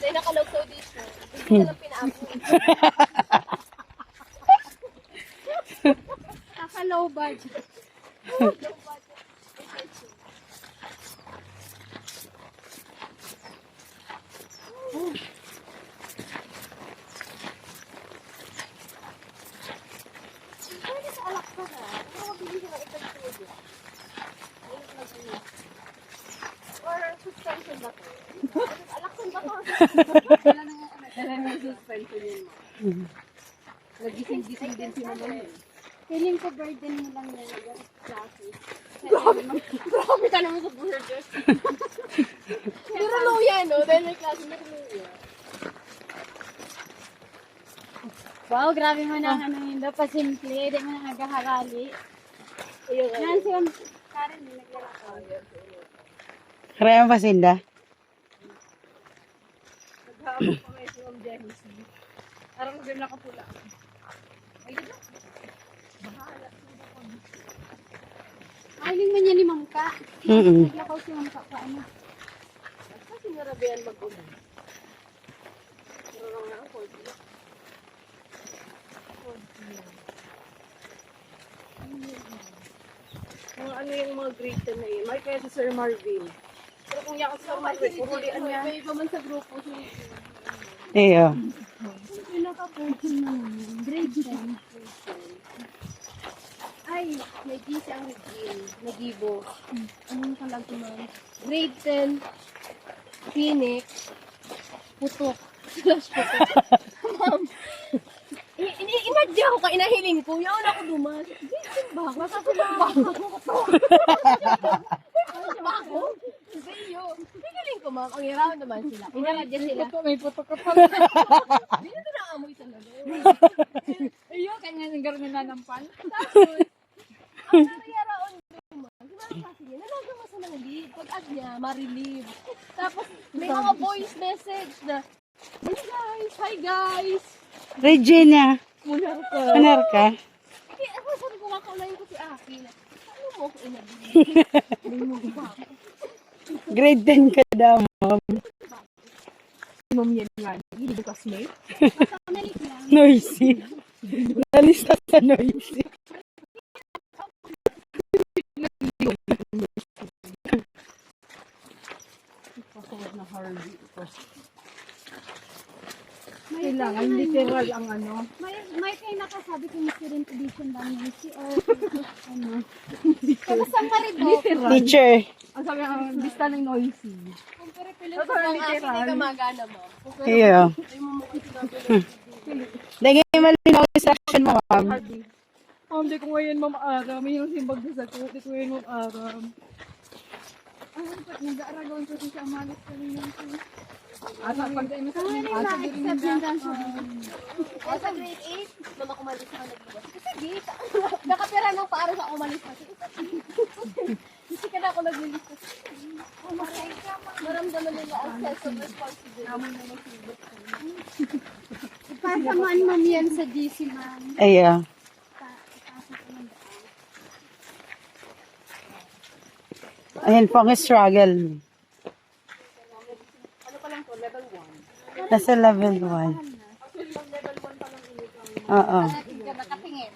Hindi nakalogso dito. Hindi na lang pinaako. Naka-low budget. Low budget. Pwede sa alak ka na. Pero mabili ka na ipag-tuloy. Or suspension ba ito? Alaksan ba ito? Wala na yung suspension yun. Nagising-gising din si Mama yun. Feeling ko burden mo lang yan. Grabe ka naman sa burden. Pero low yan, no? Dahil may klase na low. Wow, grabe mo na ano yun daw. Pasimple. Hindi mo na nagaharali. Yan si Karen, naglalakaw. Kaya ang pasinda? Naghahabang pa ngayon si Ma'am Jenny. Parang maganda nakapula. Ay, dito. Bahala. Mahiling man yan ni Mangka. Naglakaw si Mangka pa ano. Basta sinarabihan mag-ulan. Pero lang na ang 40. Mga ano yung mga grade 10 na yun. May kaya si Sir Marvin. Pero kung yan sa Marvin, purulian niya. May iba man sa grupo siya. Iyo. Pinaka-portion na naman. Grade 10. Ay, may G si ang Regine. Nagibo. Anong kalag naman? Grade 10. Phoenix. Putok. Slash putok. Ma'am. Inadya ako ka inahiling ko. Yaon ako dumas. Grade 10 ba? Masasalang ba ako? Ba ako? Sayo. Hiling ko ma'am. Ang iraw naman sila. Inaradya sila. May putok ka pala. Hindi na naamoy talaga. Iyo, kanya ng garmin na nampal. Tapos, ang nariyaraon naman, kasi niya, nalaga sa ng lead. Pag-add niya, ma-relieve. Tapos, may mga voice message na, hi guys. Regina. Munar ko. Manar ka? Kaya ako sabi ko, makaunayin ko si Aki na, ano mo ako inabili? Hindi mo ba ako? Grade 10 ka daw, ma'am. Mom yan nga. Hindi ko classmate. Malik lang. Noisy. Nalista sa noisy. Pasawad na Harvey. Kailangan literal ang ano. May kayo nakasabi kung student edition ba niya si or ano. Tapos ang marido. Literal. Teacher. Ang sabi ang lista ng noisy. Kung pere-pele ko ang Aki, hindi ka magana mo. Iyo. Ay mo mukha sinabi. Lagay malinaw yung instruction mo, ma'am. Harvey. Hindi ko ngayon mama-aram. Yung simbag sa ko. Hindi ko ngayon mama-aram. Nag-aaragawan ko siya amalis kanina. Asa pag tayo sa Ay, asa na-accept niya dyan siya. Kaya sa grade 8, mama kumalis na nag-iwas. Sige, nakapira nung paaro sa umalis na. Kasi ka na ako nag-lilista. Maramdaman nila ang sense of responsibility. Ipasamaan man yan sa GC man. Iyo. Ayan po ang struggle. Ano pa lang to? Level 1. Nasa level 1. Actually, yung level 1 pa lang init. Oo. Nakatingin.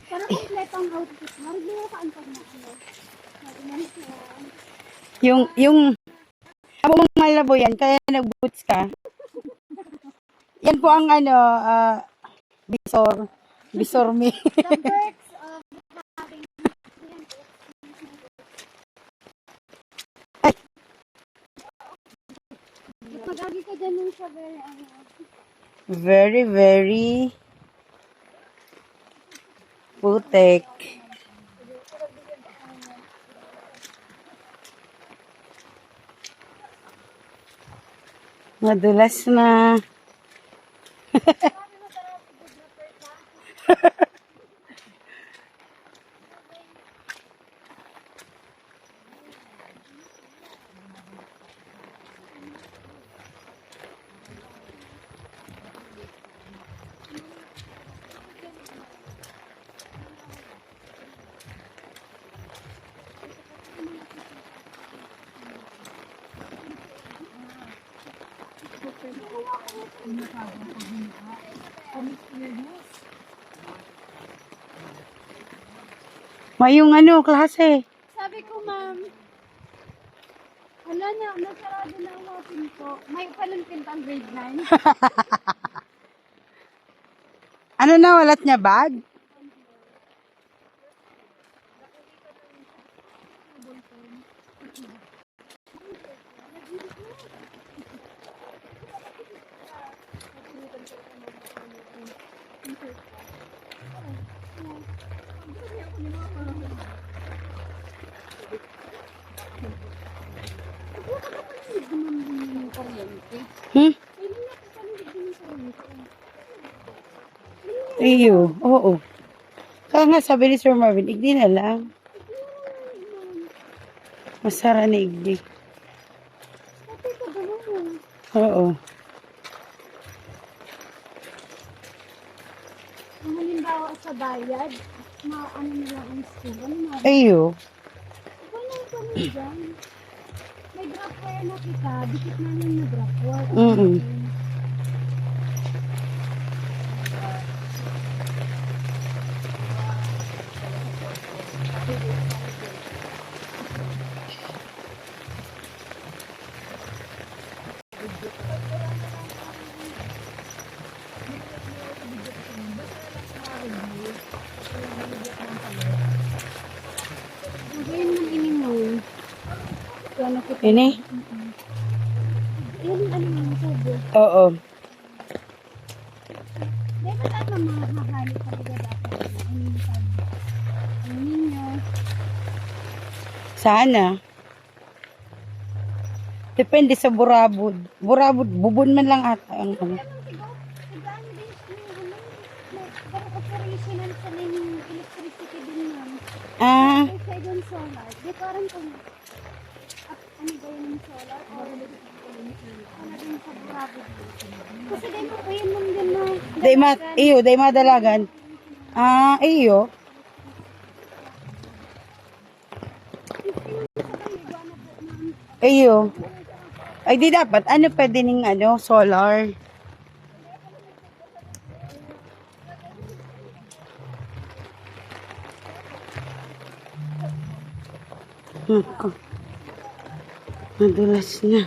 Para kompleto ang outfit. Marigyan ka ang pagmano. Yung abo mong malabo yan, kaya nag-boots ka. Yan po ang ano, Bisor me. The perks of having pag-agi ka dyan yung siya very ano. Very, very putek. Madulas na. Mayong ano, klase. Sabi ko, ma'am, wala na, nasarado na ang mga pinto. May palang pintang grade 9. Ano na, walat niya bag? Hmm? Iyo, oo. Kaya nga sabi ni Sir Marvin, igdi na lang. Masara na igdi. Oo. Kung halimbawa sa bayad, ano nila ang school, ano na? Iyo. Walang kami dyan. May drop wire na kita, dikit namin na drop wire. Mm-mm. Ngayon man iningon. Plano ko. Ini? Yan ano yung tubo. Oo. Dapat ano mahahali ka ba dapat? Ano ninyo? Sana. Depende sa burabod. Burabod, bubon man lang ata ang ano. Tigaan din yung operational sa yung electricity din yan. Ah, Sa yung solar. Di parang kung ano ba yun yung solar? Or ano din sa bravo. Kasi din mo ko yun mong din na day madalagan. Ah, iyo. Iyo. Ay di dapat, ano pwede ning ano, solar. Ako. Madulas na.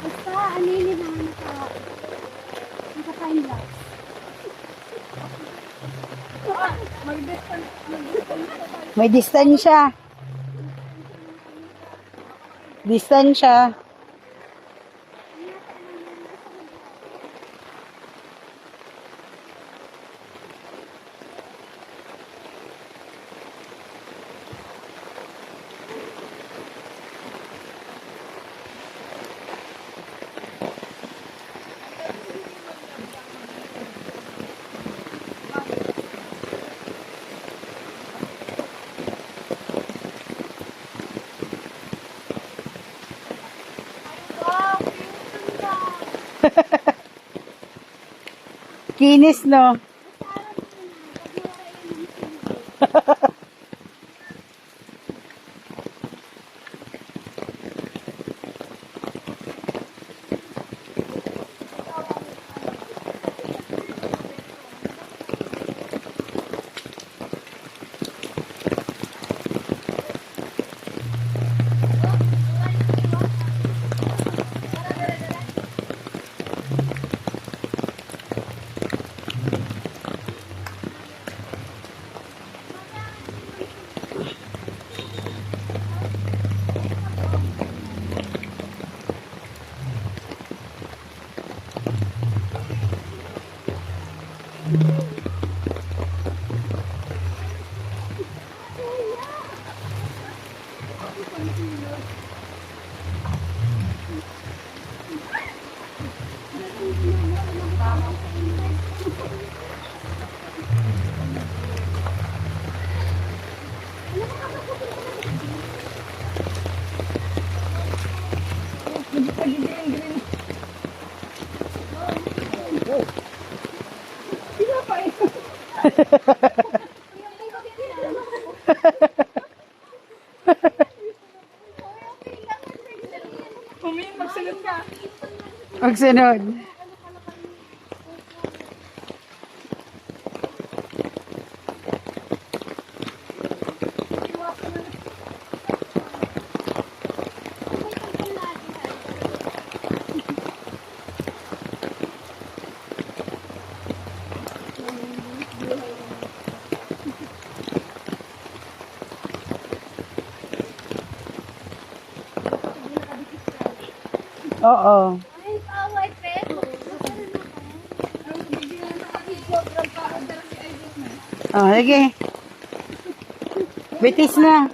Basta anili na naka-time lapse. May distansya. Distansya. Kinis, no? Magsunod. Oo. Ay, away, pero. Oh, sige. Bitis na.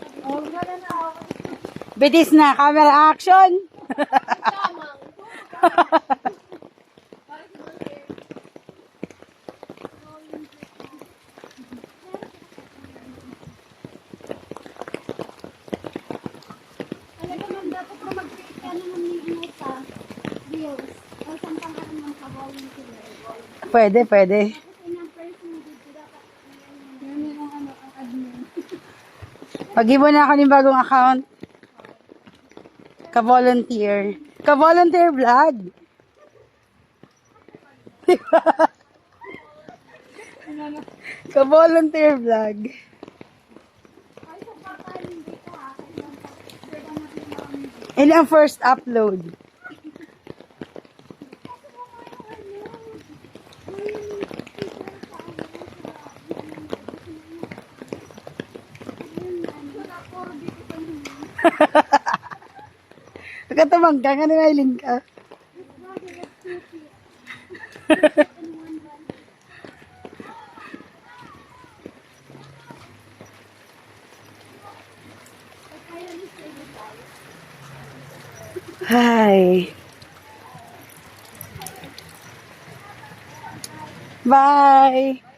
Bitis na. Camera action. Lamang. Talaga ma'am, dapat na mag-create ka na ng video sa views. O sampang ka naman sa volunteer. Pwede, pwede. Kasi yung person dito dapat yan yung ano, ang admin. Pag-ibon na ako ng bagong account. Ka-volunteer. Ka-volunteer vlog. Ka-volunteer vlog. Ay, sa papalim dito ha. Kaya natin Yun ang first upload. Nagkatamang ka, nga nangailing ka. Hi. Bye.